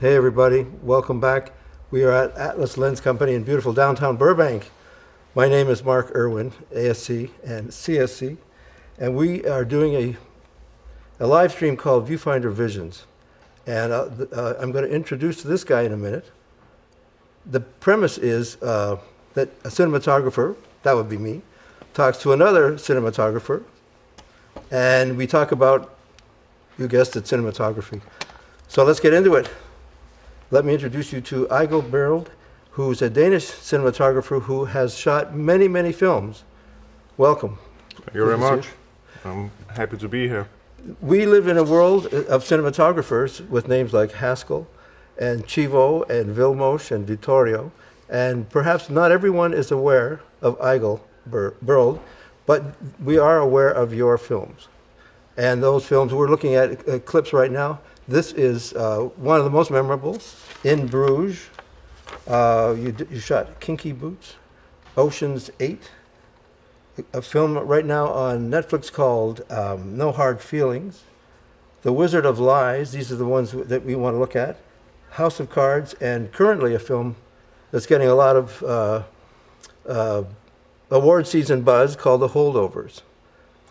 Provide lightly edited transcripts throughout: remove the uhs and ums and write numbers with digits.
Hey everybody, welcome back. We are at Atlas Lens Company in beautiful downtown Burbank. My name is Mark Iwrin ASC and CSC, and we are doing a live stream called Viewfinder Visions. And I'm going to introduce this guy in a minute. The premise is that a cinematographer, that would be me, talks to another cinematographer, and we talk about, you guessed it, cinematography. So let's get into it. Let me introduce you to Eigil Bryld, who's a Danish cinematographer who has shot many, many films. Welcome. Thank you very much. I'm happy to be here. We live in a world of cinematographers with names like Haskell and Chivo and Vilmos and Vittorio, and perhaps not everyone is aware of Eigil Bryld, but we are aware of your films. And those films, we're looking at clips right now. This is one of the most memorable, in Bruges. You shot Kinky Boots, Ocean's 8, a film right now on Netflix called No Hard Feelings, The Wizard of Lies, these are the ones that we want to look at, House of Cards, and currently a film that's getting a lot of award season buzz called The Holdovers.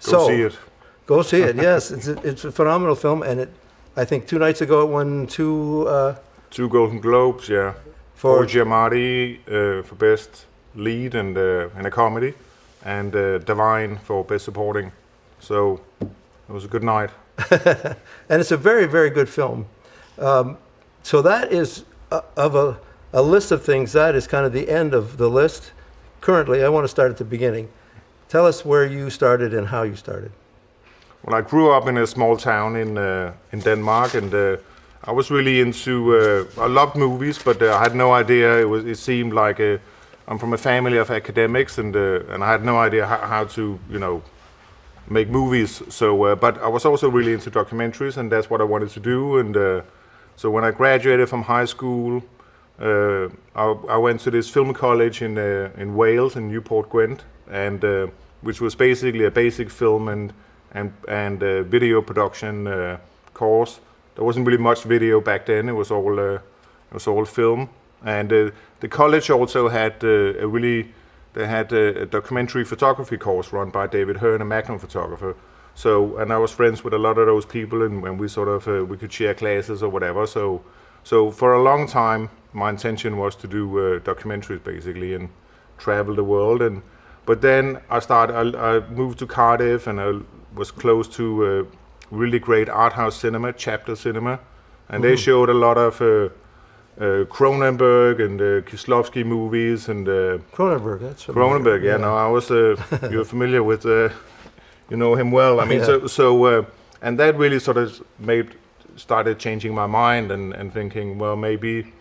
Go see it. Go see it, yes. It's a phenomenal film, and I think 2 nights ago it won two Golden Globes, yeah. For Giamatti for Best Lead and in a Comedy, and Divine for Best Supporting. So it was a good night. And it's a very, very good film. So that is of a list of things, that is kind of the end of the list. Currently, I want to start at the beginning. Tell us where you started and how you started. Well, I grew up in a small town in Denmark, and I was really into. I loved movies, but I had no idea. It seemed like I'm from a family of academics, and I had no idea how to make movies. So, but I was also really into documentaries, and that's what I wanted to do. And so when I graduated from high school, I went to this film college in Wales, in Newport Gwent, and which was basically a basic film and video production course. There wasn't really much video back then. It was all film. And the college also had a documentary photography course run by David Hearn, a Magnum photographer. So, and I was friends with a lot of those people, and we sort of we could share classes or whatever. So for a long time, my intention was to do documentaries basically and travel the world. But then I moved to Cardiff, and I was close to really great art house cinema, Chapter Cinema, and they showed a lot of Cronenberg and Kieslowski movies and Cronenberg, that's familiar. Cronenberg. Yeah, no, I was you're familiar with you know him well. I mean, yeah. And that really sort of started changing my mind and thinking, well, maybe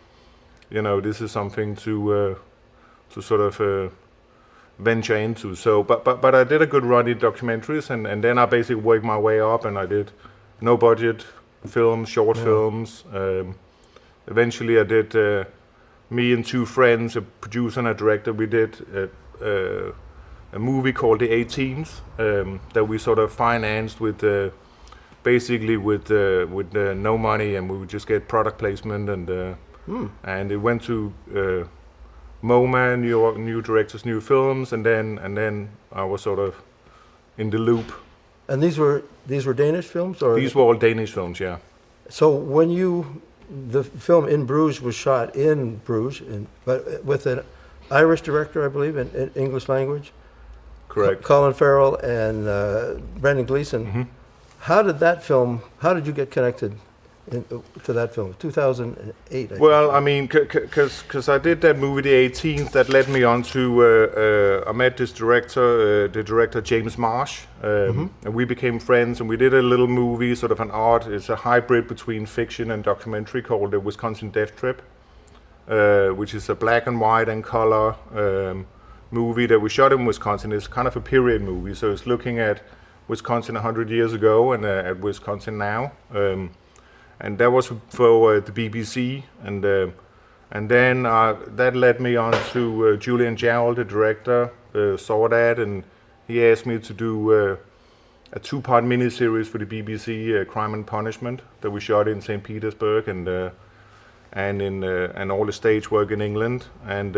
this is something to sort of venture into. So, but I did a good run in documentaries, and then I basically worked my way up, and I did no budget films, short films. Eventually, I did me and 2 friends, a producer and a director. We did a movie called The 18th that we sort of financed with basically with no money, and we would just get product placement, and it went to MoMA, New York, new directors, new films, and then I was sort of in the loop. And these were Danish films, or these were all Danish films, yeah. So when the film In Bruges was shot in Bruges, but with an Irish director, I believe, in English language. Correct. Colin Farrell and Brendan Gleeson. Mm-hmm. How did you get connected to that film? 2008. I mean, because I did that movie, The 18th, that led me on to, I met this director, the director James Marsh, and we became friends, and we did a little movie, sort of an art, it's a hybrid between fiction and documentary called The Wisconsin Death Trip, which is a black and white and color movie that we shot in Wisconsin. It's kind of a period movie, so it's looking at Wisconsin 100 years ago and at Wisconsin now. And that was for the BBC, and then that led me on to Julian Jarrell, the director, saw that, and he asked me to do a 2-part miniseries for the BBC, Crime and Punishment, that we shot in St. Petersburg, and and all the stage work in England, and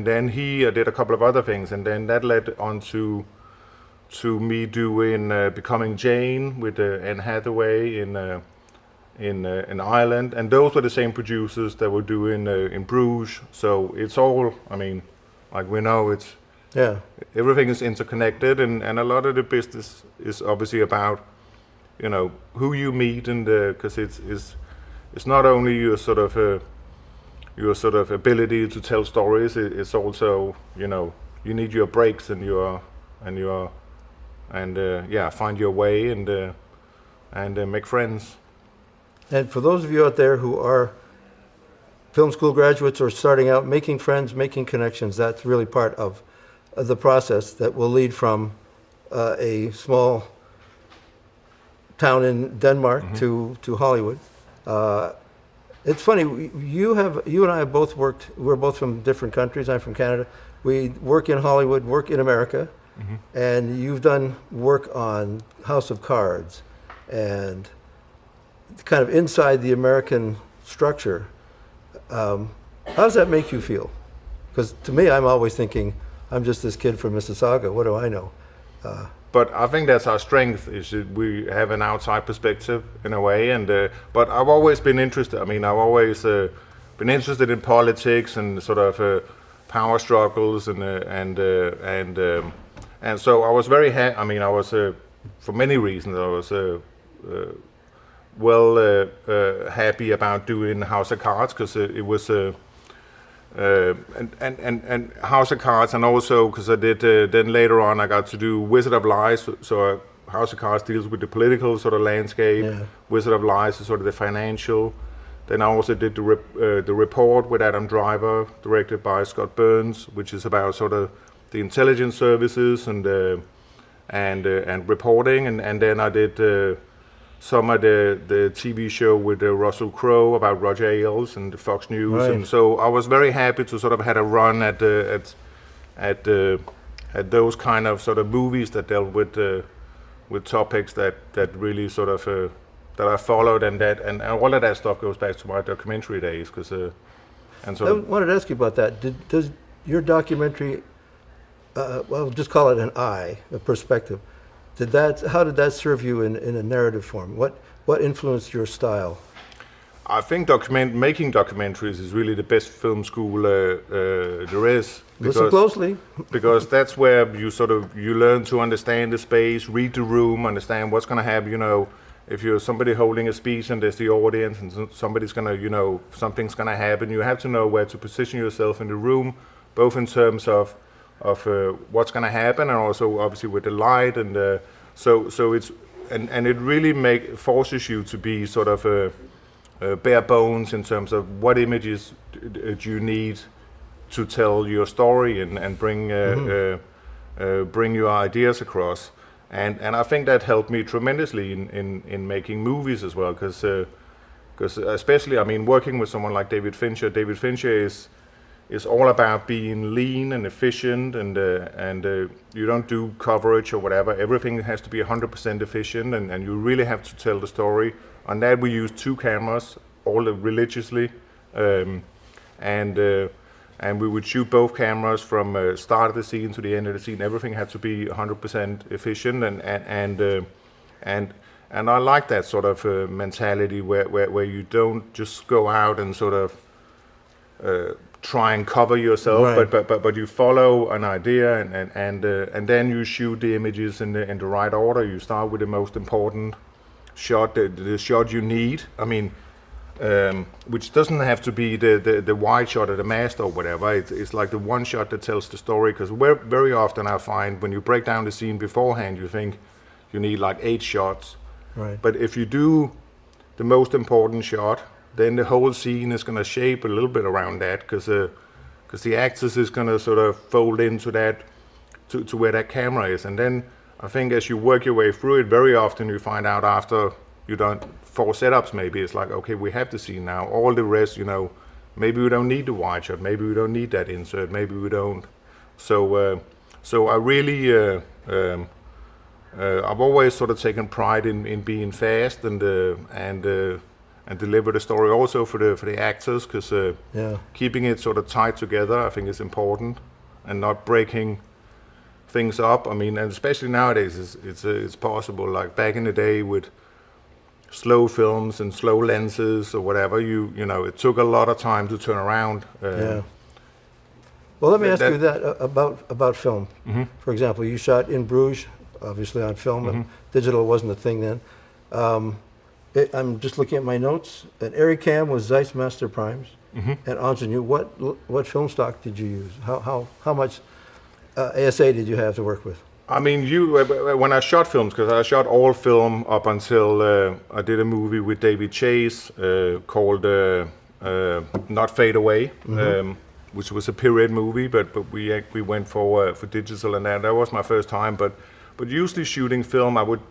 then he did a couple of other things, and then that led on to me doing Becoming Jane with Anne Hathaway in Ireland, and those were the same producers that were doing in Bruges. So it's all, I mean, like we know, it's Yeah. everything is interconnected, and a lot of the business is obviously about, you know, who you meet, and because it's not only your sort of ability to tell stories. It's also, you know, you need your breaks and find your way and make friends. And for those of you out there who are film school graduates or starting out, making friends, making connections, that's really part of the process that will lead from a small town in Denmark to Hollywood. It's funny, you and I have both worked, we're both from different countries. I'm from Canada. We work in Hollywood, work in America, and you've done work on House of Cards and kind of inside the American structure. How does that make you feel? Because to me, I'm always thinking, I'm just this kid from Mississauga, what do I know? But I think that's our strength, is that we have an outside perspective in a way. And but I've always been interested. I mean, I've always been interested in politics and sort of power struggles, and so I was very I mean, I was for many reasons I was happy about doing House of Cards, because it was. And House of Cards, and also because I did then later on I got to do Wizard of Lies. So House of Cards deals with the political sort of landscape. Yeah. Wizard of Lies is sort of the financial. Then I also did the Report with Adam Driver, directed by Scott Burns, which is about sort of the intelligence services and reporting. And then I did some of the TV show with Russell Crowe about Roger Ailes and Fox News. Right. And so I was very happy to sort of had a run at those kind of sort of movies that dealt with topics that really sort of that I followed, and all of that stuff goes back to my documentary days, because I wanted to ask you about that. Does your documentary, well, just call it an eye, a perspective, how did that serve you in a narrative form? What influenced your style? I think making documentaries is really the best film school there is. Listen closely. Because that's where you learn to understand the space, read the room, understand what's going to happen. You know, if you're somebody holding a speech and there's the audience and somebody's going to, you know, something's going to happen, you have to know where to position yourself in the room, both in terms of what's going to happen, and also obviously with the light, and so it's and it really forces you to be sort of bare bones in terms of what images do you need to tell your story and bring your ideas across, and I think that helped me tremendously in making movies as well, because especially, I mean, working with someone like David Fincher. David Fincher is all about being lean and efficient, and you don't do coverage or whatever. Everything has to be 100% efficient, and you really have to tell the story. On that, we use 2 cameras, all religiously, and we would shoot both cameras from start of the scene to the end of the scene. Everything had to be 100% efficient, and I like that sort of mentality where you don't just go out and sort of try and cover yourself, right. but you follow an idea, and then you shoot the images in the right order. You start with the most important shot, the shot you need. I mean, which doesn't have to be the wide shot of the master or whatever. It's like the one shot that tells the story. Because very often I find when you break down the scene beforehand, you think you need like 8 shots. Right. But if you do the most important shot, then the whole scene is going to shape a little bit around that, because the actors is going to sort of fold into that, to where that camera is. And then I think as you work your way through it, very often you find out after you done 4 setups, maybe it's like, okay, we have the scene now. All the rest, you know, maybe we don't need the wide shot, maybe we don't need that insert, maybe we don't. So I really, I've always sort of taken pride in being fast and deliver the story also for the actors, because keeping it sort of tied together, I think, is important, and not breaking things up. I mean, and especially nowadays, it's possible. Like back in the day with slow films and slow lenses or whatever, you know, it took a lot of time to turn around. Well, let me ask you that about film. For example, you shot in Bruges, obviously on film, and digital wasn't a thing then. I'm just looking at my notes. And Eric Cam was Zeiss Master Primes, and Ingenue. What film stock did you use? How much ASA did you have to work with? I mean, when I shot films, because I shot all film up until I did a movie with David Chase called Not Fade Away, which was a period movie, but we went for digital, and that was my first time. But usually shooting film, I would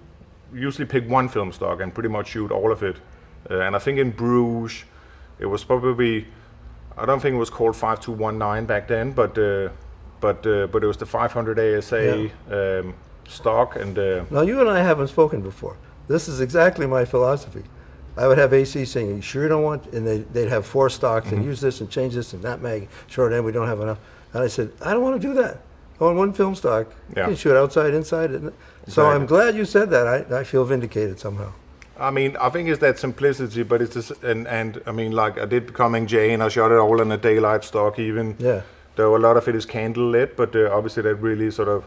usually pick one film stock and pretty much shoot all of it. And I think in Bruges, it was probably, I don't think it was called 5219 back then, but it was the 500 ASA stock. And now you and I haven't spoken before. This is exactly my philosophy. I would have AC saying, "You sure you don't want?" And they'd have 4 stocks and use this and change this and that mag short end. We don't have enough. And I said, I don't want to do that. I want one film stock. You can shoot outside, inside. So I'm glad you said that. I feel vindicated somehow. I mean, I think it's that simplicity, but it's just, and I mean, like I did Becoming Jane, I shot it all in a daylight stock even. Yeah. Though a lot of it is candle lit, but obviously that really sort of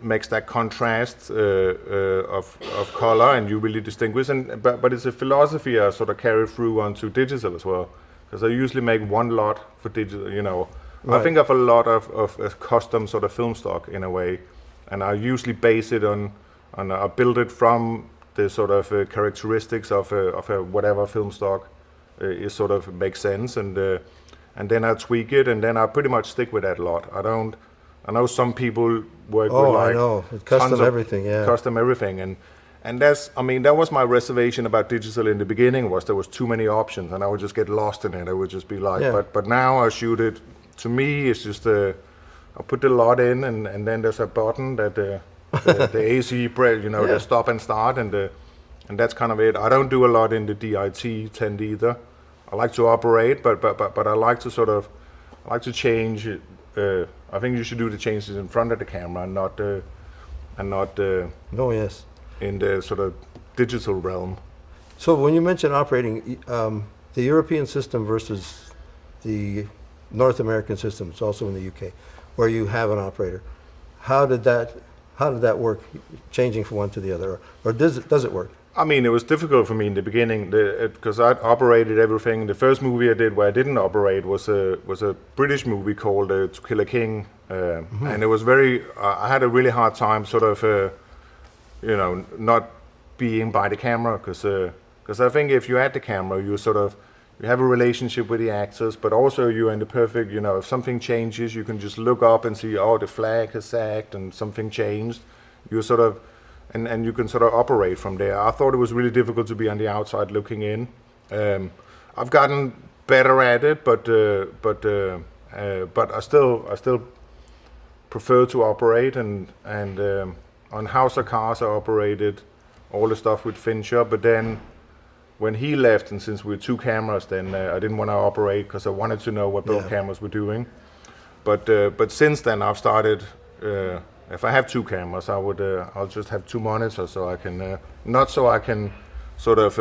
makes that contrast of color, and you really distinguish. But it's a philosophy I sort of carry through onto digital as well, because I usually make one lot for digital. You know, I think of a lot of a custom sort of film stock in a way, and I usually base it on I build it from the sort of characteristics of a whatever film stock is sort of makes sense, and then I tweak it, and then I pretty much stick with that a lot. I know some people work with like I know. Custom everything, custom everything, and that's, I mean, that was my reservation about digital in the beginning, was there was too many options, and I would just get lost in it. I would just be like, but now I shoot it. To me, it's just I put the lot in, and then there's a button that the AC press, you know, the stop and start, and that's kind of it. I don't do a lot in the DIT 10 either. I like to operate, but I like to sort of, I like to change. I think you should do the changes in front of the camera, and not in the sort of digital realm. So when you mention operating, the European system versus the North American system, it's also in the UK, where you have an operator. How did that work, changing from one to the other, or does it work? I mean, it was difficult for me in the beginning because I operated everything. The first movie I did where I didn't operate was a British movie called To Kill a King, and it was I had a really hard time sort of, you know, not being by the camera, because I think if you're at the camera, you have a relationship with the actors, but also you're in the perfect, you know, if something changes, you can just look up and see, oh, the flag has sagged and something changed. You sort of, and you can sort of operate from there. I thought it was really difficult to be on the outside looking in. I've gotten better at it, but I still prefer to operate, and on House of Cards I operated all the stuff with Fincher, but then when he left, and since we were 2 cameras, then I didn't want to operate because I wanted to know what both cameras were doing. But since then I've started. If I have 2 cameras, I'll just have 2 monitors, so I can not so I can sort of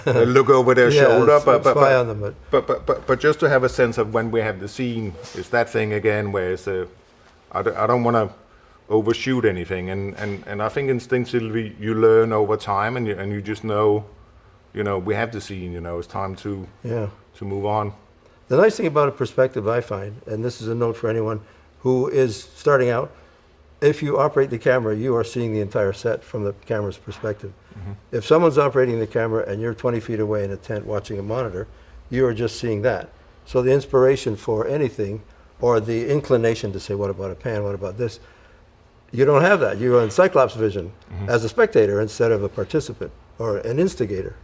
look over their shoulder, spy on them. But just to have a sense of when we have the scene, it's that thing again where it's I don't want to overshoot anything, and I think instinctively you learn over time, and you just know, you know, we have the scene, you know, it's time to move on. The nice thing about a perspective, I find, and this is a note for anyone who is starting out, if you operate the camera, you are seeing the entire set from the camera's perspective. If someone's operating the camera and you're 20 feet away in a tent watching a monitor, you are just seeing that. So the inspiration for anything, or the inclination to say, what about a pan, what about this? You don't have that. You're in Cyclops vision as a spectator instead of a participant or an instigator.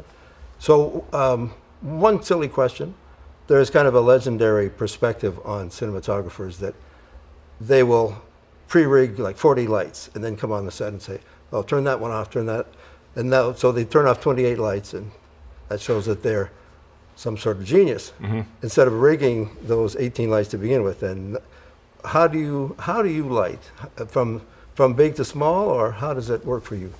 So one silly question, there's kind of a legendary perspective on cinematographers that they will pre-rig like 40 lights and then come on the set and say, oh, turn that one off, turn that. And now, so they turn off 28 lights and that shows that they're some sort of genius, instead of rigging those 18 lights to begin with. And how do you light from big to small, or how does it work for you?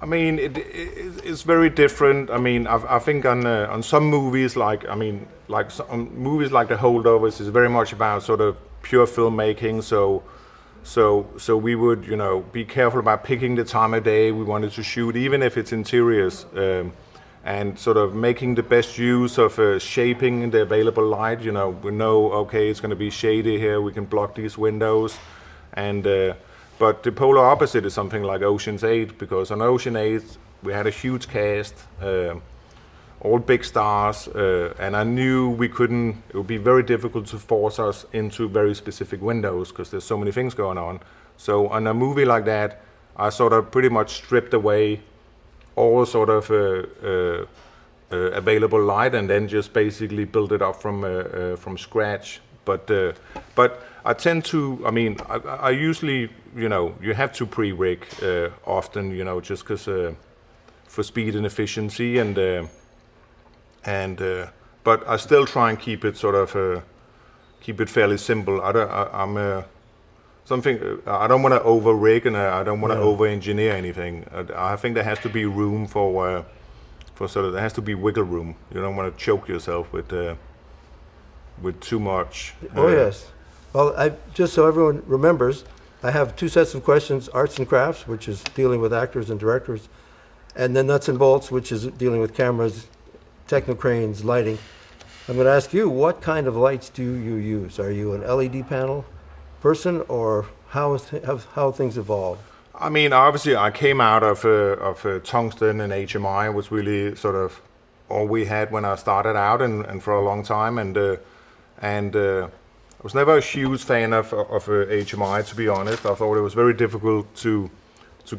I mean, it's very different. I mean, I think on some movies, some movies like The Holdovers is very much about sort of pure filmmaking. So we would, be careful about picking the time of day we wanted to shoot, even if it's interiors, and sort of making the best use of shaping the available light. We know, okay, it's going to be shady here. We can block these windows, and but the polar opposite is something like Ocean's 8, because on Ocean 8 we had a huge cast, all big stars, and I knew it would be very difficult to force us into very specific windows because there's so many things going on. So on a movie like that, I sort of pretty much stripped away all sort of available light and then just basically build it up from scratch. But I tend to, I usually, you have to pre-rig often, just because for speed and efficiency, but I still try and keep it sort of keep it fairly simple. I don't want to over rig, and I don't want to over engineer anything. I think there has to be room for sort of, there has to be wiggle room. You don't want to choke yourself with too much. Oh yes. Well, just so everyone remembers, I have two sets of questions: arts and crafts, which is dealing with actors and directors, and then nuts and bolts, which is dealing with cameras, technocranes, lighting. I'm going to ask you, what kind of lights do you use? Are you an LED panel person, or how things evolved? I mean, obviously, I came out of tungsten, and HMI was really sort of all we had when I started out, and for a long time, and I was never a huge fan of HMI, to be honest. I thought it was very difficult to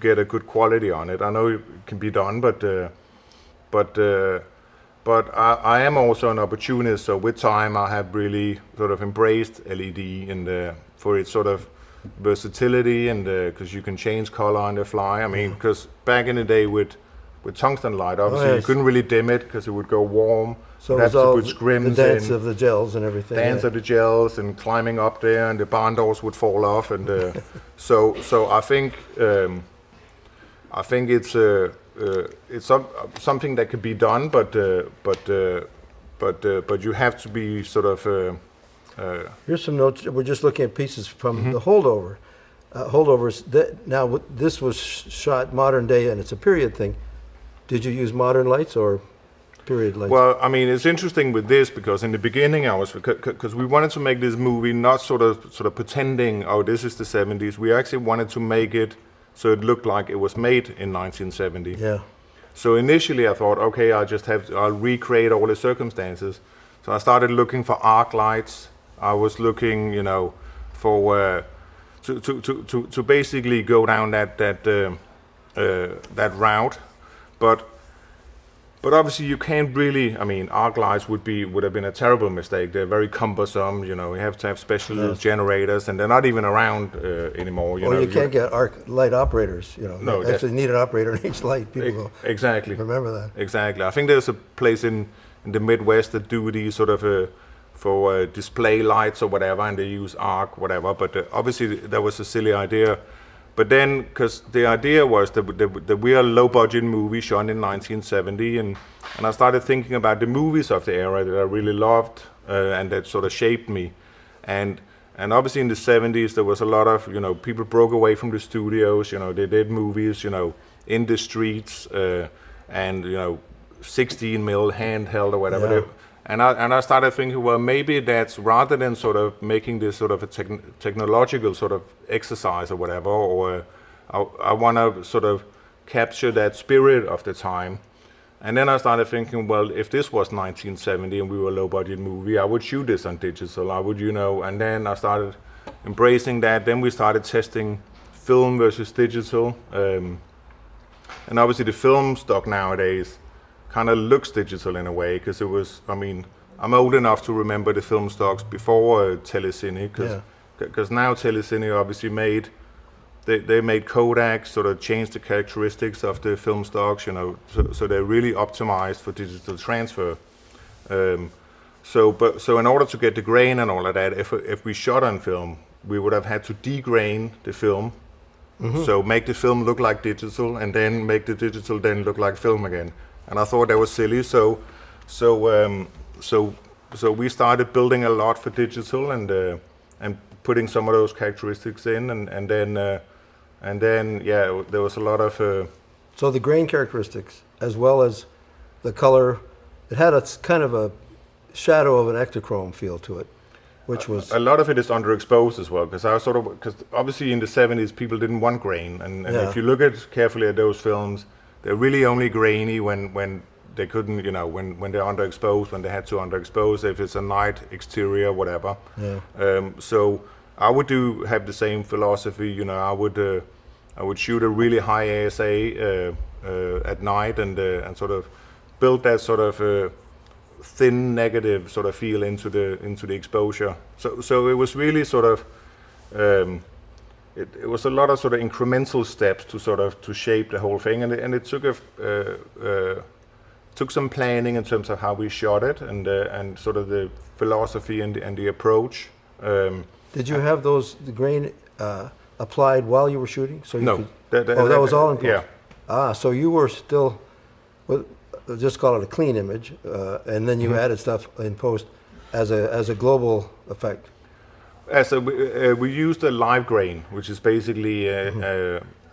get a good quality on it. I know it can be done, but I am also an opportunist. So with time, I have really sort of embraced LED and for its sort of versatility, and because you can change color on the fly. I mean, because back in the day with tungsten light, obviously you couldn't really dim it because it would go warm. So it was all the dance of the gels and everything. Dance of the gels and climbing up there, and the barn doors would fall off, and so I think it's something that could be done, but you have to be sort of. Here's some notes. We're just looking at pieces from the Holdovers. Now this was shot modern day, and it's a period thing. Did you use modern lights or period lights? Well, I mean, it's interesting with this because in the beginning because we wanted to make this movie not sort of pretending, oh, this is the 70s. We actually wanted to make it so it looked like it was made in 1970. Yeah. So initially I thought, okay, I'll recreate all the circumstances. So I started looking for arc lights. I was looking, for to basically go down that route, but obviously you can't really. I mean, arc lights would have been a terrible mistake. They're very cumbersome. You have to have special generators, and they're not even around anymore. You can't get arc light operators. No, you actually need an operator in each light. People will exactly remember that. Exactly. I think there's a place in the Midwest that do these sort of for display lights or whatever, and they use arc, whatever. But obviously that was a silly idea. But then, because the idea was that we are a low-budget movie shot in 1970, and I started thinking about the movies of the era that I really loved and that sort of shaped me. And obviously in the 70s there was a lot of, people broke away from the studios. They did movies, in the streets, and 16 mil handheld or whatever. Yeah. And I started thinking, well, maybe that's, rather than sort of making this sort of a technological sort of exercise or whatever, or I want to sort of capture that spirit of the time. And then I started thinking, well, if this was 1970 and we were a low-budget movie, I would shoot this on digital. I would, and then I started embracing that. Then we started testing film versus digital. And obviously the film stock nowadays kind of looks digital in a way, because it was, I'm old enough to remember the film stocks before Telecine, because now Telecine obviously made they made Kodak sort of change the characteristics of the film stocks, so they're really optimized for digital transfer. So in order to get the grain and all of that, if we shot on film, we would have had to degrain the film, so make the film look like digital, and then make the digital then look like film again. And I thought that was silly, so we started building a lot for digital and putting some of those characteristics in, and then there was a lot of. So the grain characteristics, as well as the color, it had a kind of a shadow of an ectochrome feel to it, which was a lot of it is underexposed as well, because obviously in the 70s people didn't want grain, and if you look carefully at those films, they're really only grainy when they couldn't, when they're underexposed, when they had to underexpose, if it's a night exterior, whatever. Yeah. So I would have the same philosophy. I would shoot a really high ASA at night and sort of build that sort of thin negative sort of feel into the exposure. So it was really sort of it was a lot of sort of incremental steps to shape the whole thing, and it took some planning in terms of how we shot it and sort of the philosophy and the approach. Did you have the grain applied while you were shooting? So you No. that was all in post? Yeah. So you were still, just call it a clean image, and then you added stuff in post as a global effect. So we used a live grain, which is basically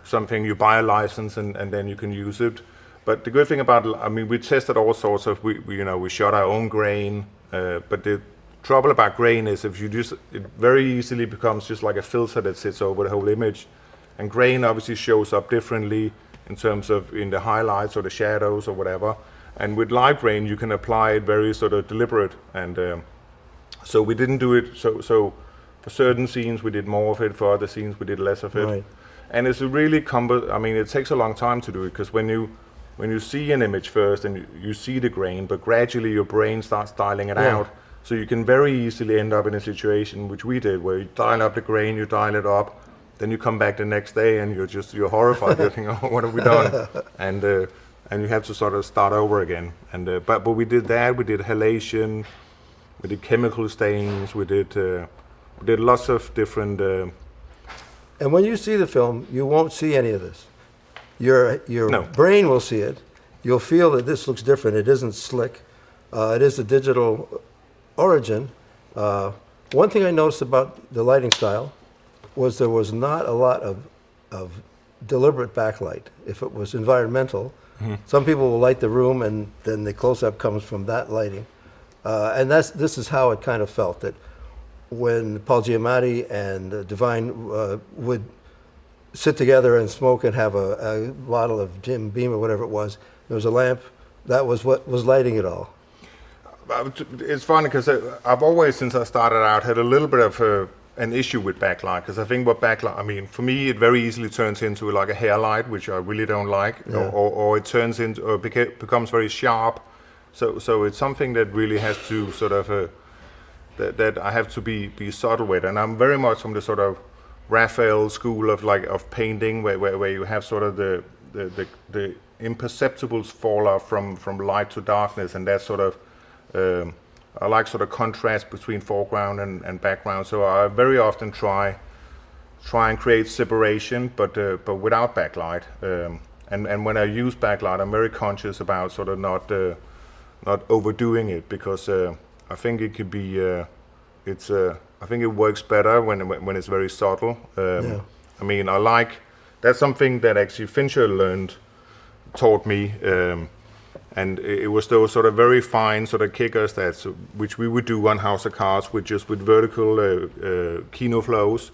something you buy a license and then you can use it. But the good thing about, we tested all sorts of, we shot our own grain, but the trouble about grain is if you it very easily becomes just like a filter that sits over the whole image. And grain obviously shows up differently in terms of in the highlights or the shadows or whatever. And with live grain, you can apply it very sort of deliberate. And so we didn't do it, so for certain scenes we did more of it, for other scenes we did less of it. Right. And it's a really it takes a long time to do it, because when you see an image first and you see the grain, but gradually your brain starts dialing it out. So you can very easily end up in a situation, which we did, where you dial up the grain, you dial it up, then you come back the next day and you're horrified. You think, oh, what have we done? And you have to sort of start over again. And but we did that. We did halation, we did chemical stains, we did lots of different. And when you see the film, you won't see any of this. Your No. brain will see it. You'll feel that this looks different. It isn't slick. It is a digital origin. One thing I noticed about the lighting style was there was not a lot of deliberate backlight. If it was environmental, some people will light the room and then the close-up comes from that lighting. And this is how it kind of felt, that when Paul Giamatti and Divine would sit together and smoke and have a bottle of Jim Beam or whatever it was, there was a lamp, that was what was lighting it all. It's funny because I've always, since I started out, had a little bit of an issue with backlight, because I think what backlight, for me, it very easily turns into like a hair light, which I really don't like, or it turns into, or becomes very sharp. So it's something that really has to sort of, that I have to be subtle with, and I'm very much from the sort of Raphael school of painting, where you have sort of the imperceptibles fall off from light to darkness, and that sort of. I like sort of contrast between foreground and background, so I very often try and create separation, but without backlight. And when I use backlight, I'm very conscious about sort of not overdoing it, because I think it could be I think it works better when it's very subtle. I like, that's something that actually Fincher taught me. And it was those sort of very fine sort of kickers which we would do on House of Cards with vertical kino flows,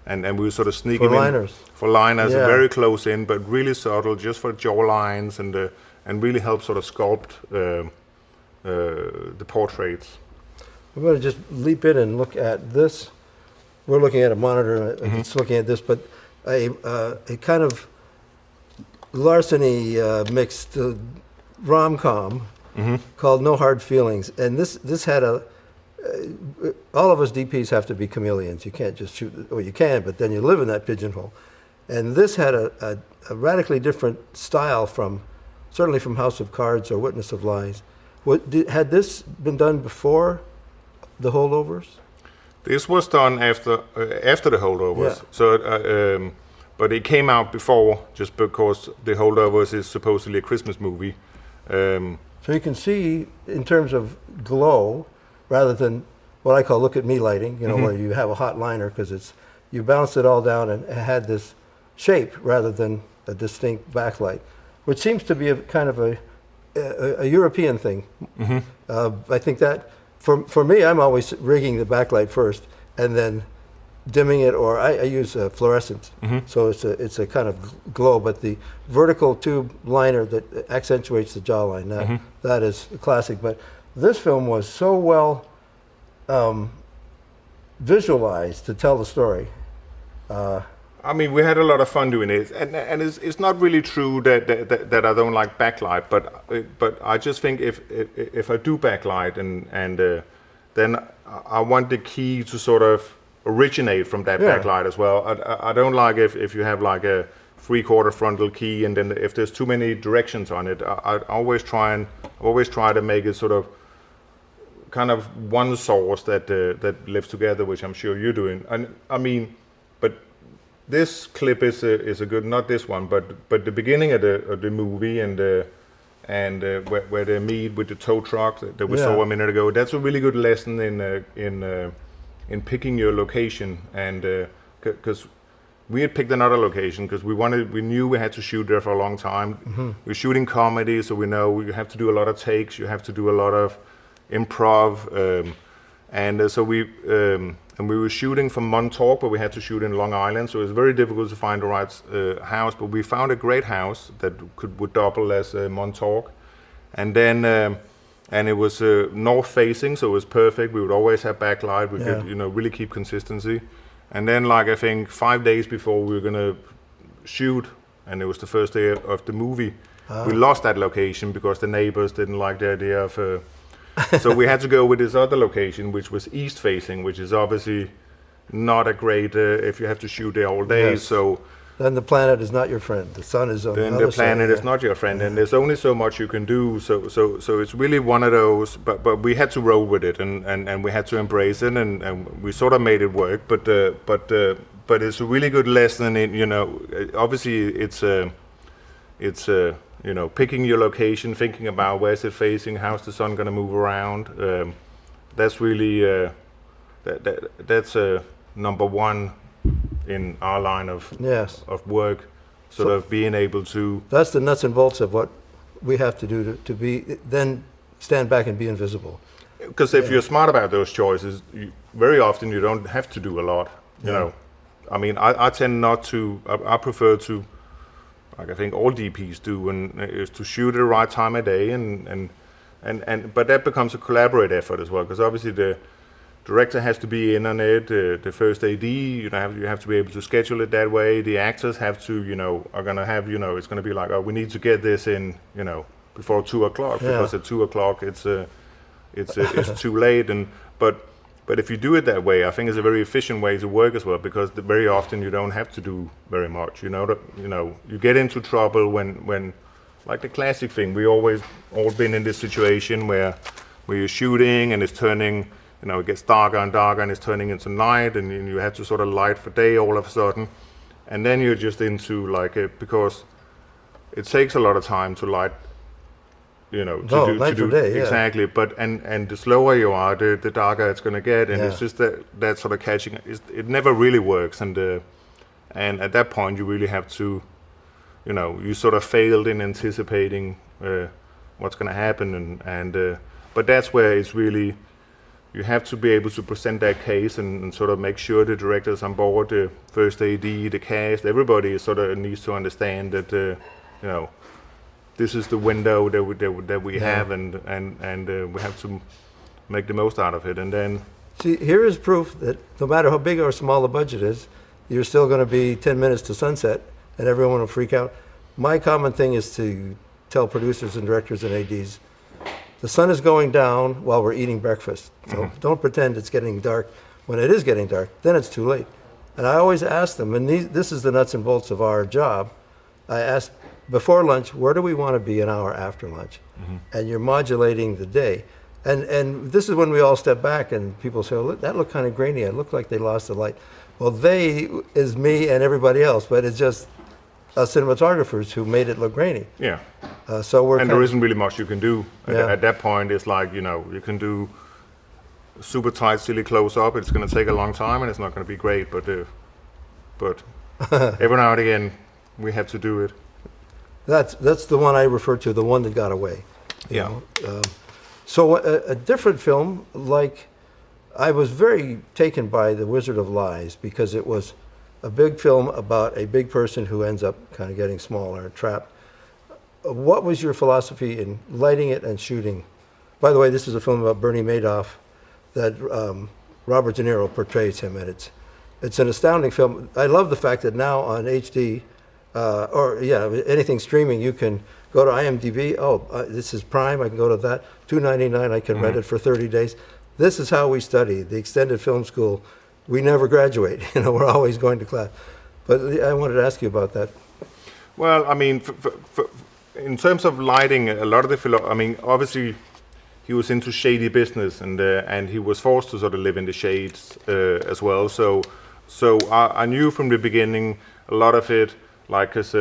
and we would sort of sneak for them liners. For liners, very close in, but really subtle, just for jaw lines and really help sort of sculpt the portraits. I'm going to just leap in and look at this. We're looking at a monitor. It's looking at this, but a kind of larceny mixed. Rom-com called No Hard Feelings, and this had all of us DPs have to be chameleons. You can't just shoot, or you can, but then you live in that pigeonhole. And this had a radically different style from, certainly from House of Cards or Witness of Lies. Had this been done before the Holdovers? This was done after the Holdovers. Yeah. So, but it came out before, just because the Holdovers is supposedly a Christmas movie. So you can see, in terms of glow, rather than what I call look at me lighting, you know, where you have a hot liner because you balanced it all down and it had this shape rather than a distinct backlight, which seems to be a kind of a European thing. I think that for me, I'm always rigging the backlight first and then dimming it, or I use fluorescence, so it's a kind of glow. But the vertical tube liner that accentuates the jawline, that is a classic. But this film was so well visualized to tell the story. I mean, we had a lot of fun doing it, and it's not really true that I don't like backlight, but I just think if I do backlight and then I want the key to sort of originate from that backlight as well. I don't like if you have like a 3/4 frontal key, and then if there's too many directions on it. I always try to make it sort of kind of one source that lives together, which I'm sure you're doing. And I mean, but this clip is a good, not this one, but the beginning of the movie and where they meet with the tow truck that we saw a minute ago. That's a really good lesson in picking your location, and because we had picked another location because we knew we had to shoot there for a long time. We're shooting comedy, so we know you have to do a lot of takes, you have to do a lot of improv, so we were shooting from Montauk, but we had to shoot in Long Island, so it was very difficult to find the right house. But we found a great house that would double as Montauk, and then and it was north facing, so it was perfect. We would always have backlight. We could really keep consistency. And then, like, I think 5 days before we were gonna shoot, and it was the first day of the movie, we lost that location because the neighbors didn't like the idea of. So we had to go with this other location, which was east facing, which is obviously not a great if you have to shoot there all day. Yes. So then the planet is not your friend. The sun is on the other the planet side. is not your friend, and there's only so much you can do. So it's really one of those. But we had to roll with it, and we had to embrace it, and we sort of made it work. But it's a really good lesson in, obviously it's picking your location, thinking about where's it facing, how's the sun going to move around. That's really that's number one in our line of work, sort of being able to. That's the nuts and bolts of what we have to do to be, then stand back and be invisible. Because if you're smart about those choices, very often you don't have to do a lot. You know, I mean, I tend not to. I prefer to, like I think all DPs do, and is to shoot at the right time of day, and but that becomes a collaborative effort as well, because obviously the director has to be in on it, the first AD, you have to be able to schedule it that way. The actors have to, are gonna have, it's gonna be like, oh, we need to get this in, before 2 o'clock, because at 2 o'clock it's too late. And but if you do it that way, I think it's a very efficient way to work as well, because very often you don't have to do very much. You get into trouble when like the classic thing. We all been in this situation where you're shooting and it's turning. It gets darker and darker, and it's turning into night, and you have to sort of light for day all of a sudden, and then you're just into because it takes a lot of time to light, night for day, exactly. But and the slower you are, the darker it's going to get, and it's just that sort of catching. It never really works, and at that point you really have to, you sort of failed in anticipating what's going to happen, and but that's where it's really. You have to be able to present that case and sort of make sure the director's on board, the first AD, the cast, everybody sort of needs to understand that, this is the window that we have, and we have to make the most out of it. And then, see, here is proof that no matter how big or small the budget is, you're still going to be 10 minutes to sunset, and everyone will freak out. My common thing is to tell producers and directors and ADs, the sun is going down while we're eating breakfast. So don't pretend it's getting dark. When it is getting dark, then it's too late. And I always ask them, and this is the nuts and bolts of our job. I ask before lunch, where do we want to be an hour after lunch? And you're modulating the day. And this is when we all step back and people say, oh, that looked kind of grainy. It looked like they lost the light. Well, they is me and everybody else, but it's just us cinematographers who made it look grainy. Yeah. So we're And there isn't really much you can do. Yeah. At that point, it's like, you can do super tight, silly close up. It's going to take a long time and it's not going to be great, but every now and again, we have to do it. That's the one I refer to, the one that got away. you Yeah. know. So a different film, like, I was very taken by The Wizard of Lies because it was a big film about a big person who ends up kind of getting smaller, trapped. What was your philosophy in lighting it and shooting? By the way, this is a film about Bernie Madoff that Robert De Niro portrays him, and it's an astounding film. I love the fact that now on HD, anything streaming, you can go to IMDb. This is Prime. I can go to that. $2.99. I can rent it for 30 days. This is how we study. The extended film school. We never graduate. We're always going to class. But I wanted to ask you about that. Well, I mean, in terms of lighting, a lot of the obviously he was into shady business, and he was forced to sort of live in the shades as well. So I knew from the beginning a lot of it, like, cause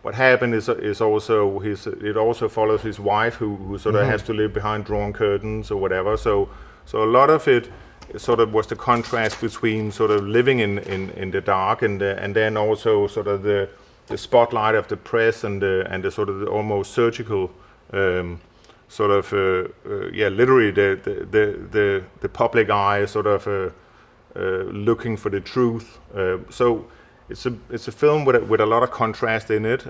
what happened is also it also follows his wife who sort of has to live behind drawn curtains or whatever. So a lot of it sort of was the contrast between sort of living in the dark and then also sort of the spotlight of the press and the sort of the almost surgical literally the public eye sort of looking for the truth. So it's a film with a lot of contrast in it,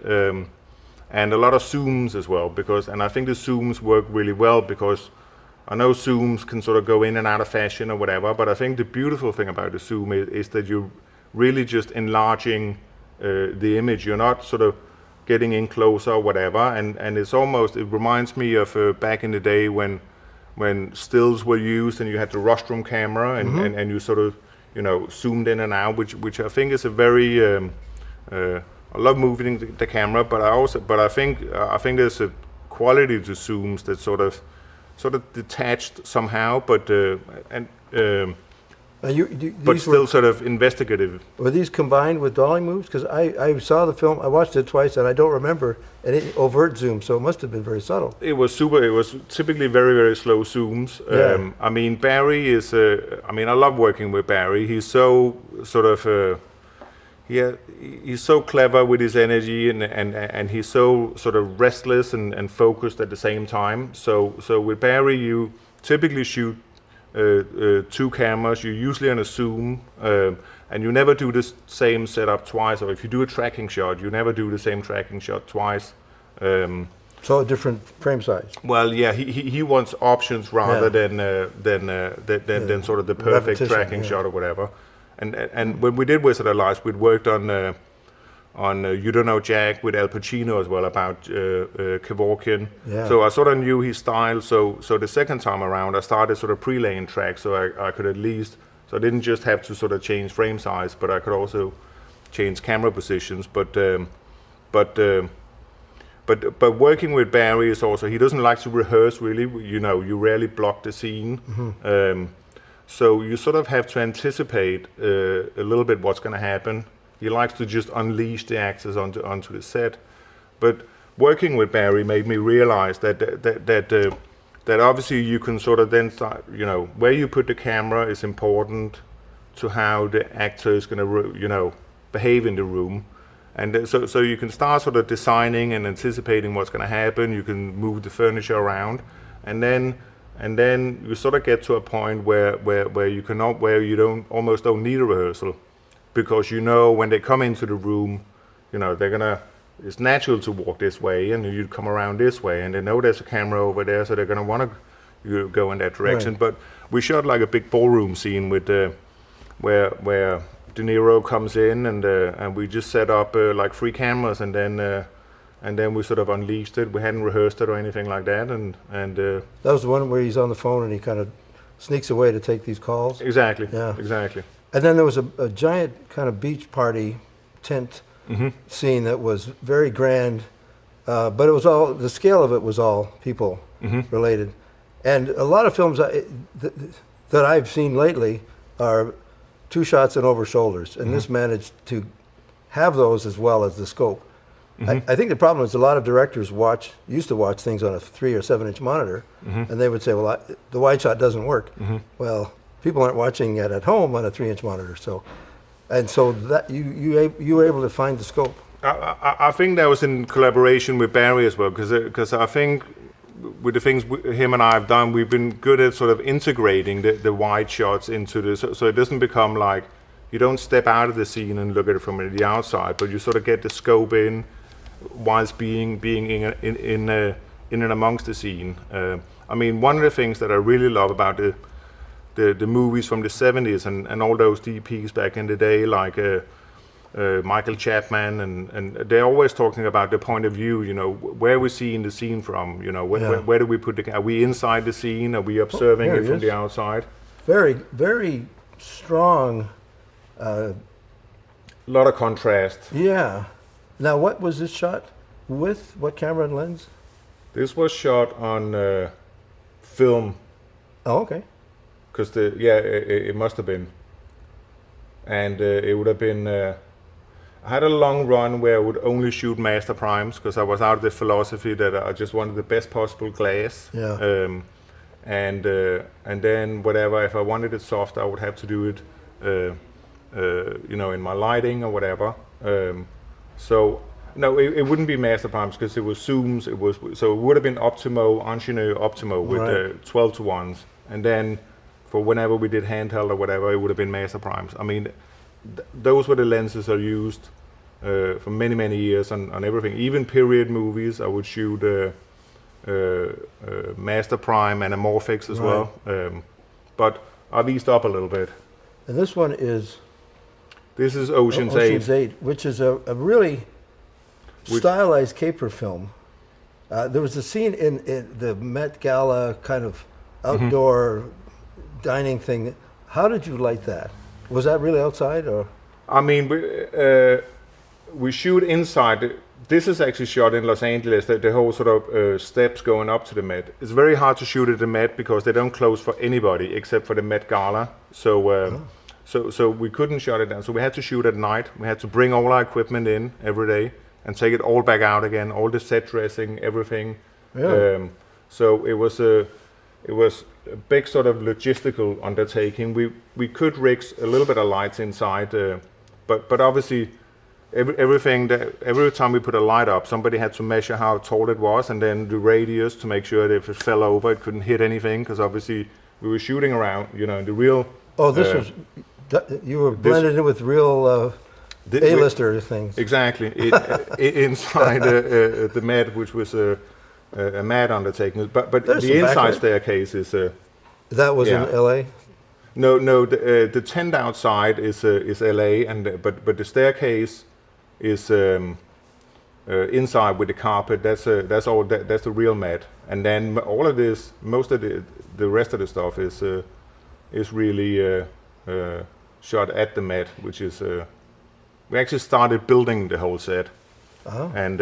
and a lot of zooms as well, and I think the zooms work really well because I know zooms can sort of go in and out of fashion or whatever, but I think the beautiful thing about the zoom is that you're really just enlarging the image. You're not sort of getting in closer or whatever, and it reminds me of back in the day when stills were used and you had the rostrum camera and you sort of zoomed in and out, which I think is a very I love moving the camera, but I think there's a quality to zooms that sort of detached somehow, but still sort of investigative. Were these combined with dolly moves? Because I saw the film, I watched it twice, and I don't remember any overt zoom, so it must have been very subtle. It was typically very, very slow zooms. Yeah. Barry is, I love working with Barry. He's so sort of, he's so clever with his energy and he's so sort of restless and focused at the same time. So with Barry, you typically shoot two cameras. You're usually on a zoom, and you never do the same setup twice. Or if you do a tracking shot, you never do the same tracking shot twice. So a different frame size. Well, yeah, he wants options rather than sort of the perfect tracking shot or whatever. And when we did Wizard of Lies, we'd worked on You Don't Know Jack with Al Pacino as well about Kevorkian. Yeah. So I sort of knew his style. So the second time around, I started sort of pre-laying tracks, so I could at least, so I didn't just have to sort of change frame size, but I could also change camera positions. But working with Barry is also, he doesn't like to rehearse really. You rarely block the scene. So you sort of have to anticipate a little bit what's going to happen. He likes to just unleash the actors onto the set. But working with Barry made me realize that obviously you can sort of then start, where you put the camera is important to how the actor is going to, behave in the room. And so you can start sort of designing and anticipating what's going to happen. You can move the furniture around, and then you sort of get to a point where you almost don't need a rehearsal, because when they come into the room, it's natural to walk this way, and you come around this way, and they know there's a camera over there, so they're gonna want to go in that direction. Right. But we shot like a big ballroom scene with where De Niro comes in, and we just set up like 3 cameras, and then we sort of unleashed it. We hadn't rehearsed it or anything like that, and that was the one where he's on the phone and he kind of sneaks away to take these calls. Exactly. Yeah. Exactly. And then there was a giant kind of beach party tent scene that was very grand, but it was all, the scale of it was all people related. And a lot of films that I've seen lately are 2 shots and over shoulders, and this managed to have those as well as the scope. I think the problem is a lot of directors used to watch things on a 3 or 7 inch monitor, and they would say, well, the wide shot doesn't work. Well, people aren't watching it at home on a 3 inch monitor, so that you were able to find the scope. I think that was in collaboration with Barry as well, because I think with the things him and I have done, we've been good at sort of integrating the wide shots into this, so it doesn't become like you don't step out of the scene and look at it from the outside, but you sort of get the scope in whilst being in and amongst the scene. I mean, one of the things that I really love about the movies from the 70s and all those DPs back in the day, like Michael Chapman, and they're always talking about the point of view, you know, where we're seeing the scene from, you know, where do we put are we inside the scene, are we observing it from the outside? Very, very strong. A lot of contrast. Yeah. Now, what was this shot with? What camera and lens? This was shot on film. Oh, okay. Because it must have been, and it would have been. I had a long run where I would only shoot master primes because I was out of the philosophy that I just wanted the best possible glass. Yeah. And then whatever, if I wanted it soft, I would have to do it, you know, in my lighting or whatever. So no, it wouldn't be master primes because it was zooms. So it would have been Optimo, Ingenieur Optimo with 12 to 1s, and then for whenever we did handheld or whatever, it would have been master primes. I mean, those were the lenses I used for many years on everything. Even period movies, I would shoot master prime anamorphics as well. But I've eased up a little bit. And this one is? This is Ocean's 8. Which is a really stylized caper film. There was a scene in the Met Gala kind of outdoor dining thing. How did you light that? Was that really outside, or? I mean, we shoot inside. This is actually shot in Los Angeles. The whole sort of steps going up to the Met. It's very hard to shoot at the Met because they don't close for anybody except for the Met Gala. So, so we couldn't shut it down. So we had to shoot at night. We had to bring all our equipment in every day and take it all back out again. All the set dressing, everything. Yeah. So it was a big sort of logistical undertaking. We could rig a little bit of lights inside, but obviously every time we put a light up, somebody had to measure how tall it was and then the radius to make sure that if it fell over, it couldn't hit anything, because obviously we were shooting around, you know, in the real. Oh, this was you were blended in with real A-lister things. Exactly. Inside the Met, which was a mad undertaking, but the inside staircase is. That was in L.A. No. The tent outside is L.A. but the staircase is inside with the carpet. That's the real Met, and then all of this, most of the rest of the stuff is really shot at the Met, which is we actually started building the whole set, and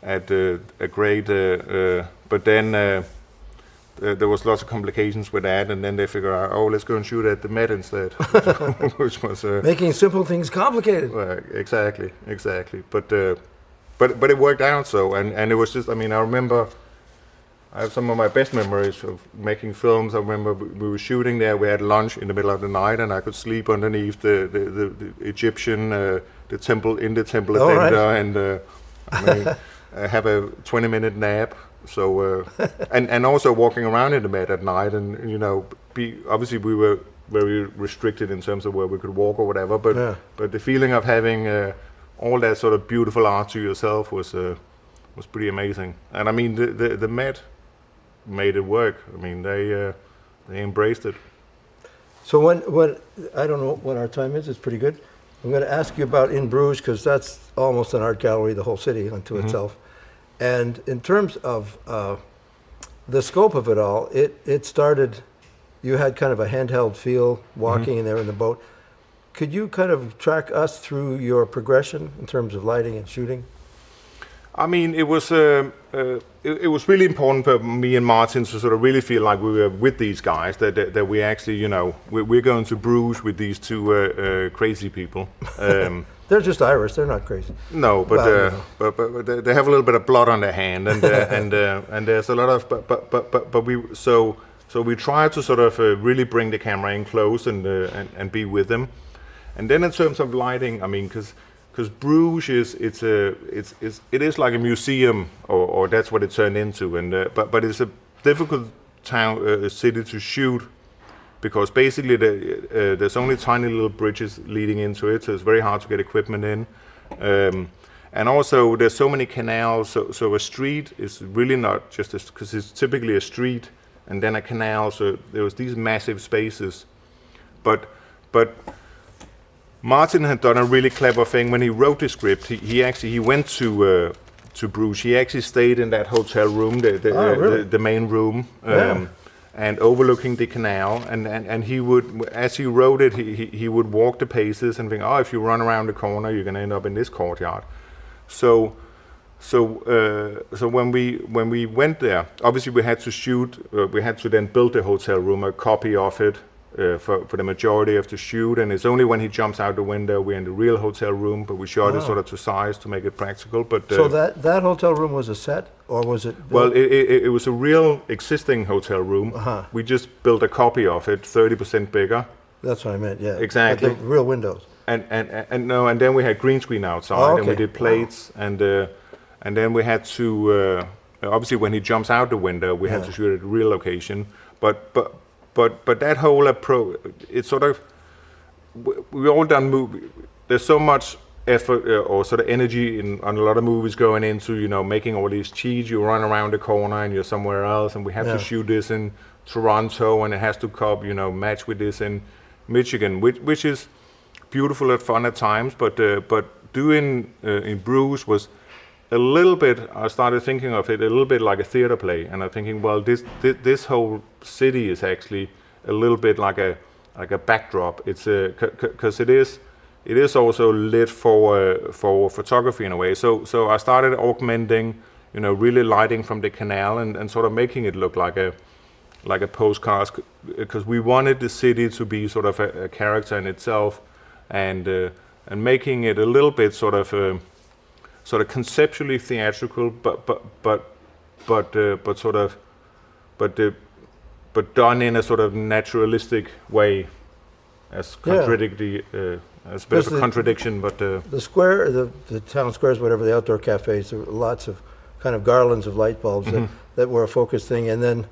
at a great, but then there was lots of complications with that, and then they figured out, oh, let's go and shoot at the Met instead, which was making simple things complicated. Exactly. But it worked out so, and it was just, I mean, I remember. I have some of my best memories of making films. I remember we were shooting there. We had lunch in the middle of the night, and I could sleep underneath the Egyptian, the temple attendant, and I mean, have a 20-minute nap. So and also walking around in the Met at night, and you know, obviously we were very restricted in terms of where we could walk or whatever. But the feeling of having all that sort of beautiful art to yourself was pretty amazing. And I mean, the Met made it work. I mean, they embraced it. So when I don't know what our time is, it's pretty good. I'm going to ask you about in Bruges, because that's almost an art gallery, the whole city unto itself. And in terms of the scope of it all, it started, you had kind of a handheld feel walking in there in the boat. Could you kind of track us through your progression in terms of lighting and shooting? I mean, it was really important for me and Martin to sort of really feel like we were with these guys, that we actually, you know, we're going to Bruges with these two crazy people. They're just Irish. They're not crazy. No, but, Well, you know. but they have a little bit of blood on their hand, and and there's a lot of so we try to sort of really bring the camera in close and be with them, and then in terms of lighting, I mean, because Bruges it is like a museum, or that's what it turned into, and but it's a difficult town city to shoot, because basically there's only tiny little bridges leading into it, so it's very hard to get equipment in, and also there's so many canals, so a street is really not just because it's typically a street and then a canal, so there was these massive spaces, but Martin had done a really clever thing when he wrote the script. He went to Bruges. He actually stayed in that hotel room, the main room, and overlooking the canal. And he would, as he wrote it, he would walk the paces and think, oh, if you run around the corner, you're going to end up in this courtyard. So when we went there, obviously we had to shoot. We had to then build the hotel room, a copy of it. For the majority of the shoot, and it's only when he jumps out the window we're in the real hotel room, but we shot it sort of to size to make it practical. But so that hotel room was a set, or was it built? Well, it was a real existing hotel room. We just built a copy of it, 30% bigger. That's what I meant. Yeah, exactly. But the real windows. And then we had green screen outside, and we did plates, and then we had to obviously when he jumps out the window, we had to shoot at a real location, But that whole approach, it's sort of, we all done movie. There's so much effort or sort of energy on a lot of movies going into, you know, making all these cheats. You run around the corner and you're somewhere else, and we have to shoot this in Toronto, and it has to match with this in Michigan, which is beautiful and fun at times. But doing in Bruges was a little bit. I started thinking of it a little bit like a theater play, and I'm thinking, well, this whole city is actually a little bit like a backdrop. It's because it is also lit for photography in a way. So I started augmenting, you know, really lighting from the canal and sort of making it look like a postcard, because we wanted the city to be sort of a character in itself, and making it a little bit sort of conceptually theatrical, but done in a sort of naturalistic way, as as a bit of a contradiction. But the square, the town squares, whatever, the outdoor cafes, there were lots of kind of garlands of light bulbs that were a focus thing, and then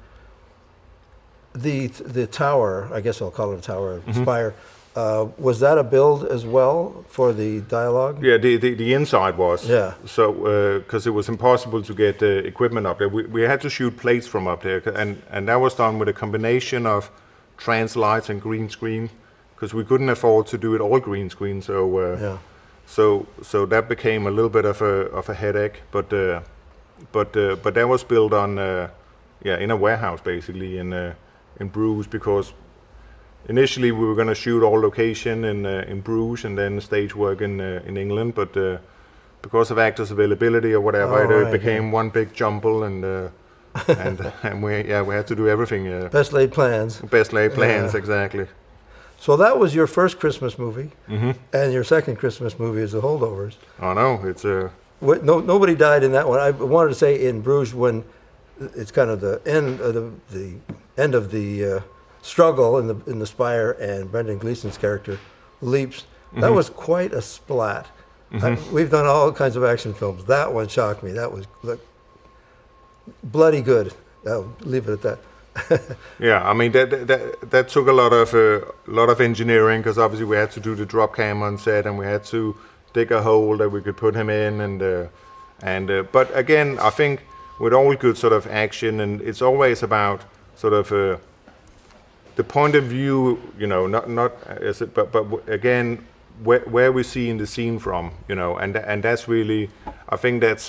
the tower, I guess I'll call it a tower, spire. Was that a build as well for the dialogue? Yeah, the inside was. Yeah. So, because it was impossible to get equipment up there, we had to shoot plates from up there, and that was done with a combination of trans lights and green screen, because we couldn't afford to do it all green screen. So, so that became a little bit of a headache. But that was built on in a warehouse basically in Bruges, because initially we were going to shoot all location in Bruges and then stage work in England, but because of actors availability or whatever, it became one big jumble, and we had to do everything. Best laid plans. Best laid plans, exactly. So that was your first Christmas movie, and your second Christmas movie is The Holdovers. I know, it's nobody died in that one. I wanted to say in Bruges, when it's kind of the end of the struggle in the spire, and Brendan Gleeson's character leaps. That was quite a splat. We've done all kinds of action films. That one shocked me. That was bloody good. I'll leave it at that. Yeah, I mean that took a lot of engineering, because obviously we had to do the drop cam on set, and we had to dig a hole that we could put him in, and but again, I think with all good sort of action, and it's always about sort of the point of view, you know, not as it, but again where we see in the scene from, you know, and that's really, I think that's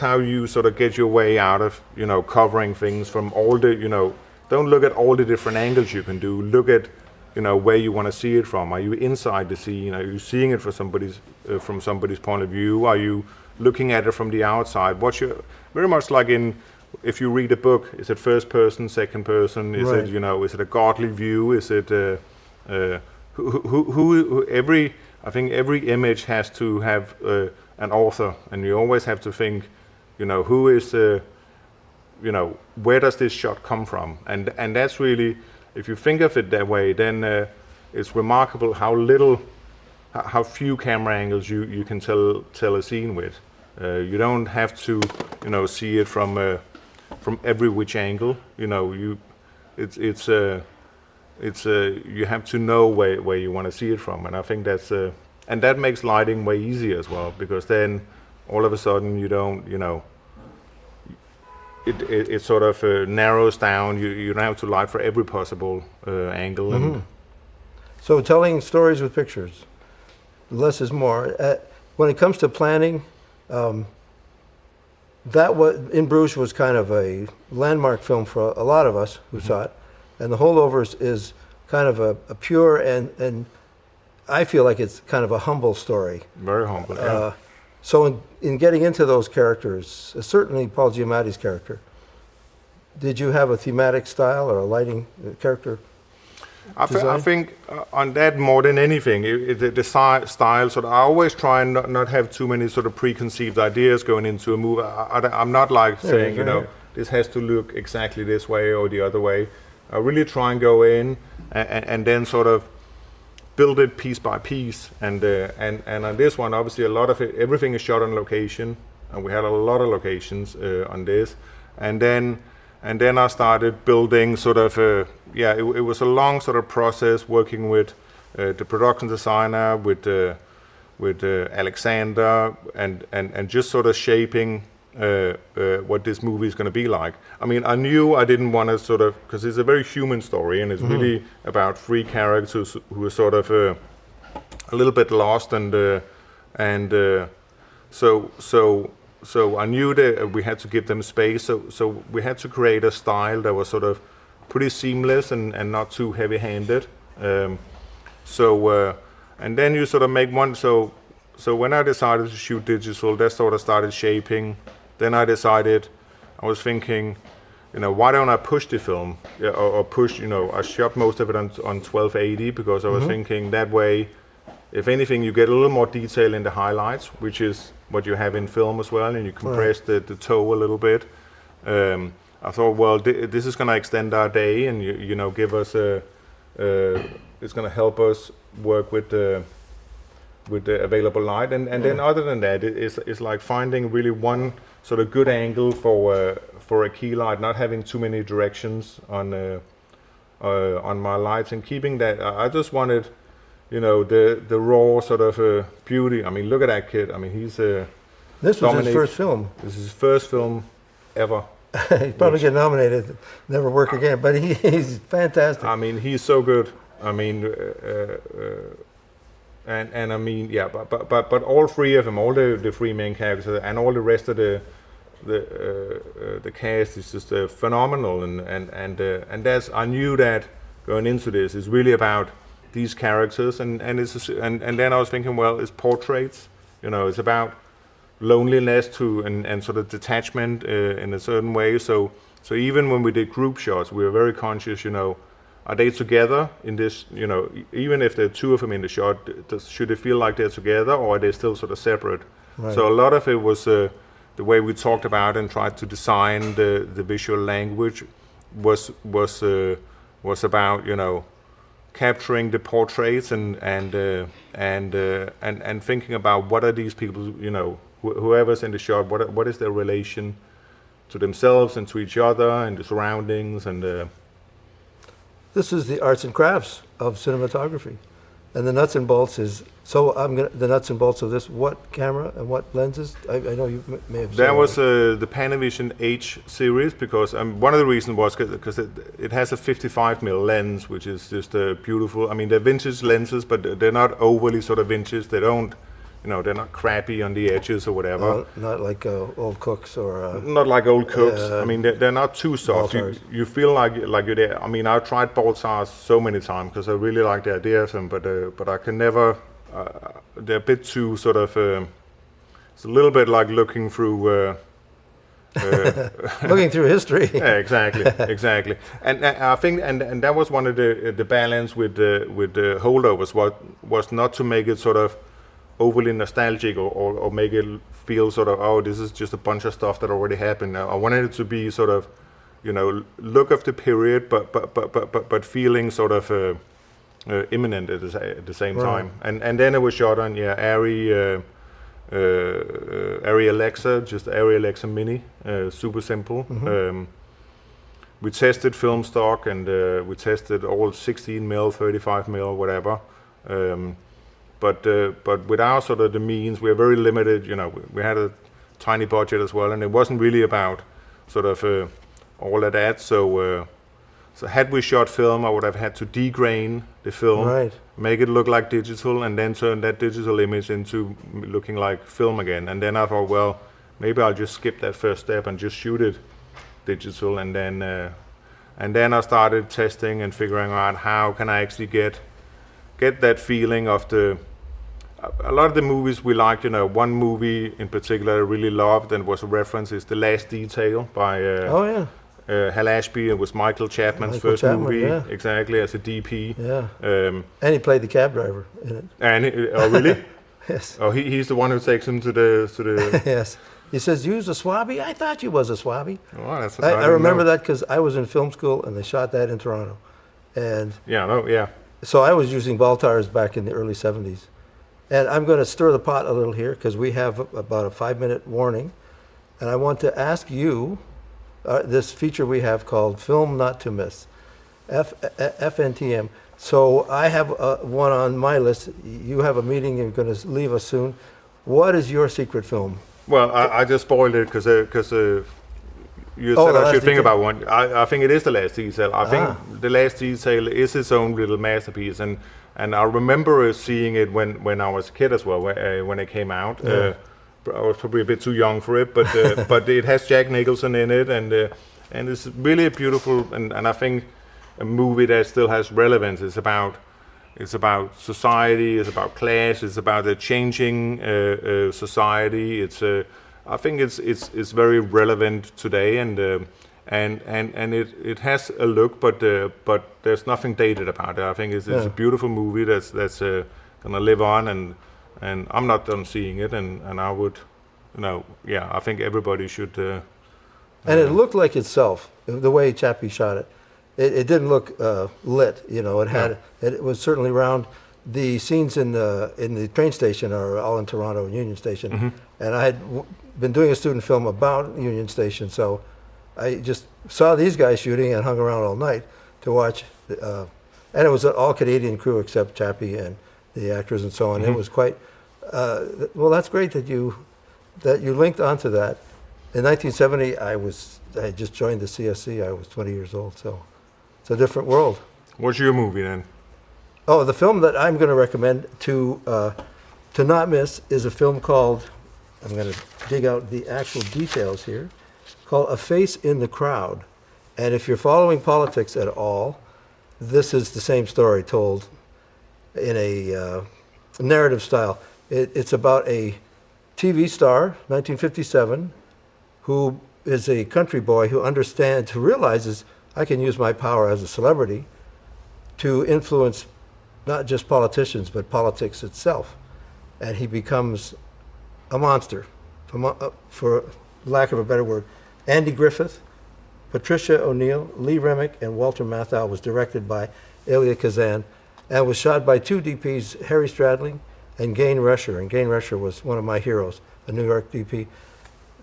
how you sort of get your way out of, you know, covering things from all the, you know, don't look at all the different angles you can do. Look at where you want to see it from. Are you inside the scene? Are you seeing it from somebody's point of view? Are you looking at it from the outside? Very much like if you read a book, is it first person, second person? Is Right. it is it a godly view? Is it I think every image has to have an author, and you always have to think, who is where does this shot come from? And that's really, if you think of it that way, then it's remarkable how few camera angles you can tell a scene with. You don't have to see it from every which angle. You have to know where you want to see it from, and I think that makes lighting way easier as well, because then all of a sudden you don't it sort of narrows down. You don't have to light for every possible angle. And So telling stories with pictures, less is more. When it comes to planning, in Bruges was kind of a landmark film for a lot of us who saw it, and the Holdovers is kind of a pure and I feel like it's kind of a humble story. very humble. Yeah. So in getting into those characters, certainly Paul Giamatti's character, did you have a thematic style or a lighting character? I think on that more than anything, the style. So I always try and not have too many sort of preconceived ideas going into a movie. I'm not like saying this has to look exactly this way or the other way. I really try and go in and then sort of build it piece by piece. And on this one, obviously, a lot of it, everything is shot on location, and we had a lot of locations on this. And then I started building sort of it was a long sort of process working with the production designer, with Alexander, and just sort of shaping what this movie is going to be like. I mean, I knew I didn't want to sort of, because it's a very human story, and it's really about three characters who are sort of a little bit lost, so I knew that we had to give them space. So we had to create a style that was sort of pretty seamless and not too heavy-handed. And then you sort of make one. So when I decided to shoot digital, that sort of started shaping. Then I was thinking, why don't I push the film or push? I shot most of it on 1280 because I was thinking that way, if anything, you get a little more detail in the highlights, which is what you have in film as well, and you compress the toe a little bit. I thought, well, this is going to extend our day, and give us it's going to help us work with the available light, and then other than that, it's like finding really one sort of good angle for a key light, not having too many directions on my lights, and keeping that. I just wanted, the raw sort of beauty. I mean, look at that kid. I mean, he's This was his first film. This is his first film ever. He'd probably get nominated, never work again, but he's fantastic. I mean, he's so good. I mean, and I mean, yeah, but all three of them, all the three main characters, and all the rest of the cast is just phenomenal. And that's, I knew that going into this is really about these characters, and then I was thinking, well, it's portraits. It's about loneliness and sort of detachment in a certain way. So even when we did group shots, we were very conscious. Are they together in this? Even if there are two of them in the shot, should they feel like they're together, or are they still sort of separate? Right. So a lot of it was the way we talked about and tried to design the visual language was about capturing the portraits and thinking about what are these people, whoever's in the shot, what is their relation to themselves and to each other and the surroundings and. This is the arts and crafts of cinematography, and the nuts and bolts is. So the nuts and bolts of this. What camera and what lenses? I know you may have. That was the Panavision H series, because one of the reasons was because it has a 55mm lens, which is just beautiful. I mean, they're vintage lenses, but they're not overly sort of vintage. They don't they're not crappy on the edges or whatever. Not like Old Cooks or... Not like Old Cooks. I mean, they're not too soft. You feel like you're there. I mean, I've tried Baltars so many times because I really like the idea of them, but I can never. They're a bit too sort of. It's a little bit like looking through. Looking through history. Yeah, exactly. And I think, and that was one of the balance with the Holdovers was not to make it sort of overly nostalgic or make it feel sort of, oh, this is just a bunch of stuff that already happened. I wanted it to be sort of, look of the period, but feeling sort of imminent at the same time. And then it was shot on Arri Alexa, just Arri Alexa Mini, super simple. We tested film stock and we tested all 16 mil, 35 mil, whatever. But without sort of the means, we're very limited. We had a tiny budget as well, and it wasn't really about sort of all of that. So had we shot film, I would have had to degrain the film, make it look like digital, and then turn that digital image into looking like film again. And then I thought, well, maybe I'll just skip that first step and just shoot it digital, and then I started testing and figuring out how can I actually get that feeling of a lot of the movies we like. One movie in particular I really loved and was a reference is The Last Detail by Hal Ashby. It was Michael Chapman's first movie, exactly, as a DP. And he played the cab driver in it. Oh, really? Yes. Oh, he's the one who takes him to the. Yes. He says, "You's a swabby? I thought you was a swabby." Oh, I remember that because I was in film school and they shot that in Toronto, and so I was using Baltars back in the early '70s, and I'm going to stir the pot a little here because we have about a 5-minute warning, and I want to ask you this feature we have called Film Not to Miss, FNTM. So I have one on my list. You have a meeting. You're going to leave us soon. What is your secret film? Well, I just spoiled it because you said I should think about one. I think it is The Last Detail. I think The Last Detail is its own little masterpiece, and I remember seeing it when I was a kid as well, when it came out. I was probably a bit too young for it, but but it has Jack Nicholson in it, and it's really a beautiful and I think a movie that still has relevance. It's about society. It's about class. It's about a changing society. I think it's very relevant today, and it has a look, but there's nothing dated about it. I think it's a beautiful movie that's gonna live on, and I'm not done seeing it, and I would, I think everybody should. And it looked like itself, the way Chappie shot it. It didn't look lit, It had it was certainly round. The scenes in the train station are all in Toronto and Union Station, and I had been doing a student film about Union Station, so I just saw these guys shooting and hung around all night to watch. And it was an all Canadian crew except Chappie and the actors and so on. It was quite well. That's great that you linked onto that. In 1970, I had just joined the CSC. I was 20 years old, so. It's a different world. What's your movie then? Oh, the film that I'm going to recommend to not miss is a film called, I'm going to dig out the actual details here, called A Face in the Crowd. And if you're following politics at all, this is the same story told in a narrative style. It's about a TV star, 1957, who is a country boy who realizes I can use my power as a celebrity to influence not just politicians, but politics itself. And he becomes a monster, for lack of a better word. Andy Griffith, Patricia O'Neill, Lee Remick, and Walter Matthau. Was directed by Elia Kazan and was shot by 2 DPs, Harry Stradling and Gain Rusher. And Gain Rusher was one of my heroes, a New York DP.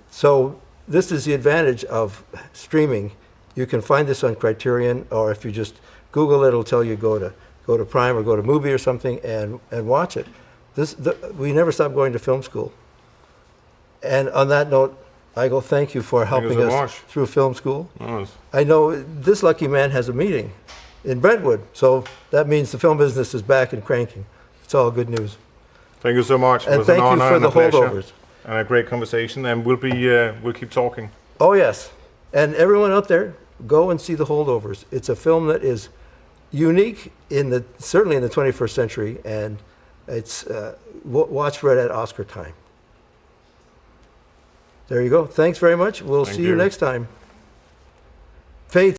So this is the advantage of streaming. You can find this on Criterion, or if you just Google it, it'll tell you go to Prime or go to Mubi or something and watch it. We never stop going to film school. And on that note, Eigil, thank you for helping us through film school. Nice. I know this lucky man has a meeting in Brentwood, so that means the film business is back and cranking. It's all good news. Thank you so much. It And was an thank you honor for and the a pleasure. holdovers. And a great conversation, and we'll keep talking. Oh, yes. And everyone out there, go and see The Holdovers. It's a film that is unique certainly in the 21st century, and it's watch for it at Oscar time. There you go. Thanks very much. We'll Thank see you you. next time. Faith.